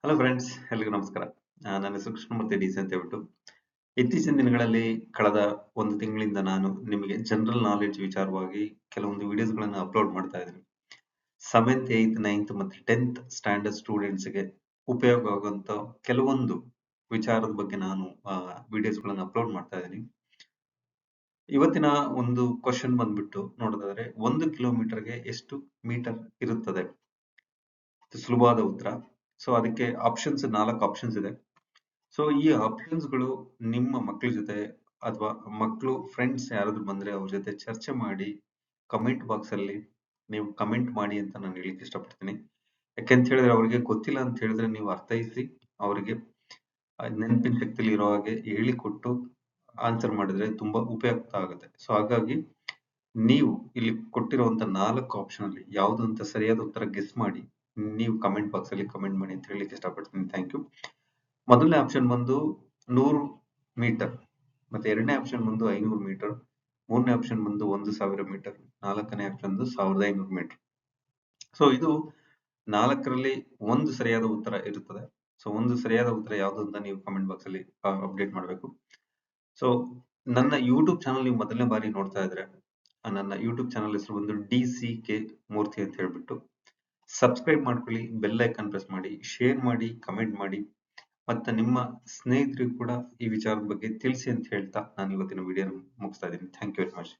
Hello friends, ಎಲ್ರಿಗೂ ನಮಸ್ಕಾರ. ನನ್ನ ಹೆಸರು ಕೃಷ್ಣಮೂರ್ತಿ ಡಿಸಿ ಅಂತ ಹೇಳ್ಬಿಟ್ಟು. ಇತ್ತೀಚಿನ ದಿನಗಳಲ್ಲಿ ಕಳೆದ ಒಂದು ತಿಂಗಳಿಂದ ನಾನು ನಿಮಗೆ ಜನರಲ್ ನಾಲೆಡ್ಜ್ ವಿಚಾರವಾಗಿ ಕೆಲವೊಂದು ವಿಡಿಯೋಸ್ಗಳನ್ನು ಅಪ್ಲೋಡ್ ಮಾಡ್ತಾ ಇದ್ದೀನಿ. 7th, 8th, 9th ಮತ್ತು 10th ಸ್ಟ್ಯಾಂಡರ್ಡ್ ಸ್ಟೂಡೆಂಟ್ಸ್ಗೆ ಉಪಯೋಗ ಆಗುವಂತ ಕೆಲವೊಂದು ವಿಚಾರದ ಬಗ್ಗೆ ನಾನು ವಿಡಿಯೋಸ್ಗಳನ್ನು ಅಪ್ಲೋಡ್ ಮಾಡ್ತಾ ಇದ್ದೀನಿ. ಇವತ್ತಿನ ಒಂದು ಕ್ವಶನ್ ಬಂದ್ಬಿಟ್ಟು ನೋಡೋದಾದ್ರೆ, 1 ಕಿಲೋಮೀಟರ್ಗೆ ಎಷ್ಟು ಮೀಟರ್ ಇರುತ್ತದೆ? ಸುಲಭವಾದ ಉತ್ತರ. ಸೊ ಅದಕ್ಕೆ ಆಪ್ಷನ್ಸ್ 4 ಆಪ್ಷನ್ಸ್ ಇದೆ. ಸೊ ಈ ಆಪ್ಷನ್ಸ್ ಗಳು ನಿಮ್ಮ ಮಕ್ಕಳ ಜೊತೆ ಅಥವಾ ಮಕ್ಕಳು ಫ್ರೆಂಡ್ಸ್ ಯಾರಾದ್ರೂ ಬಂದ್ರೆ ಅವ್ರ ಜೊತೆ ಚರ್ಚೆ ಮಾಡಿ ಕಮೆಂಟ್ ಬಾಕ್ಸ್ ಅಲ್ಲಿ ನೀವು ಕಮೆಂಟ್ ಮಾಡಿ ಅಂತ ನಾನು ಹೇಳಿಕ್ಕೆ ಇಷ್ಟಪಡ್ತೀನಿ. ಯಾಕೆಂತ ಹೇಳಿದ್ರೆ ಅವ್ರಿಗೆ ಗೊತ್ತಿಲ್ಲ ಅಂತ ಹೇಳಿದ್ರೆ ನೀವು ಅರ್ಥೈಸಿ ಅವರಿಗೆ ನೆನಪಿನ ಶಕ್ತಿಲಿ ಇರೋ ಹಾಗೆ ಹೇಳಿಕೊಟ್ಟು ಆನ್ಸರ್ ಮಾಡಿದ್ರೆ ತುಂಬಾ ಉಪಯುಕ್ತ ಆಗುತ್ತೆ. ಸೊ ಹಾಗಾಗಿ ನೀವು ಇಲ್ಲಿ ಕೊಟ್ಟಿರುವಂತ 4 ಆಪ್ಷನ್ ಅಲ್ಲಿ ಯಾವ್ದು ಅಂತ ಸರಿಯಾದ ಉತ್ತರ ಗೆಸ್ ಮಾಡಿ ನೀವು ಕಮೆಂಟ್ ಬಾಕ್ಸ್ ಅಲ್ಲಿ ಕಮೆಂಟ್ ಮಾಡಿ ಅಂತ ಹೇಳಿಕ್ಕೆ ಇಷ್ಟಪಡ್ತೀನಿ. Thank you. ಮೊದಲನೇ ಆಪ್ಷನ್ ಬಂದು 100 ಮೀಟರ್, ಮತ್ತೆ ಎರಡನೇ ಆಪ್ಷನ್ ಬಂದು 500 ಮೀಟರ್, ಮೂರನೇ ಆಪ್ಷನ್ ಬಂದು 1000 ಮೀಟರ್, ನಾಲ್ಕನೇ ಆಪ್ಷನ್ 1500 ಮೀಟರ್. ಸೊ ಇದು 4ರಲ್ಲಿ ಒಂದು ಸರಿಯಾದ ಉತ್ತರ ಇರುತ್ತದೆ. ಸೊ ಒಂದು ಸರಿಯಾದ ಉತ್ತರ ಯಾವುದು ಅಂತ ನೀವು ಕಮೆಂಟ್ ಬಾಕ್ಸ್ ಅಲ್ಲಿ ಅಪ್ಡೇಟ್ ಮಾಡಬೇಕು. ಸೊ ನನ್ನ ಯೂಟ್ಯೂಬ್ ಚಾನಲ್ ನೀವು ಮೊದಲನೇ ಬಾರಿ ನೋಡ್ತಾ ಇದ್ರೆ ನನ್ನ ಯೂಟ್ಯೂಬ್ ಚಾನಲ್ ಹೆಸರು ಬಂದು DCK ಮೂರ್ತಿ ಅಂತ ಹೇಳ್ಬಿಟ್ಟು. ಸಬ್ಸ್ಕ್ರೈಬ್ ಮಾಡ್ಕೊಳ್ಳಿ, ಬೆಲ್ ಐಕಾನ್ ಪ್ರೆಸ್ ಮಾಡಿ, ಶೇರ್ ಮಾಡಿ, ಕಮೆಂಟ್ ಮಾಡಿ, ಮತ್ತೆ ನಿಮ್ಮ ಸ್ನೇಹಿತರಿಗೂ ಕೂಡ ಈ ವಿಚಾರದ ಬಗ್ಗೆ ತಿಳಿಸಿ ಅಂತ ಹೇಳ್ತಾ ನಾನು ಇವತ್ತಿನ ವಿಡಿಯೋ ಮುಗಿಸ್ತಾ ಇದ್ದೀನಿ. Thank you very much.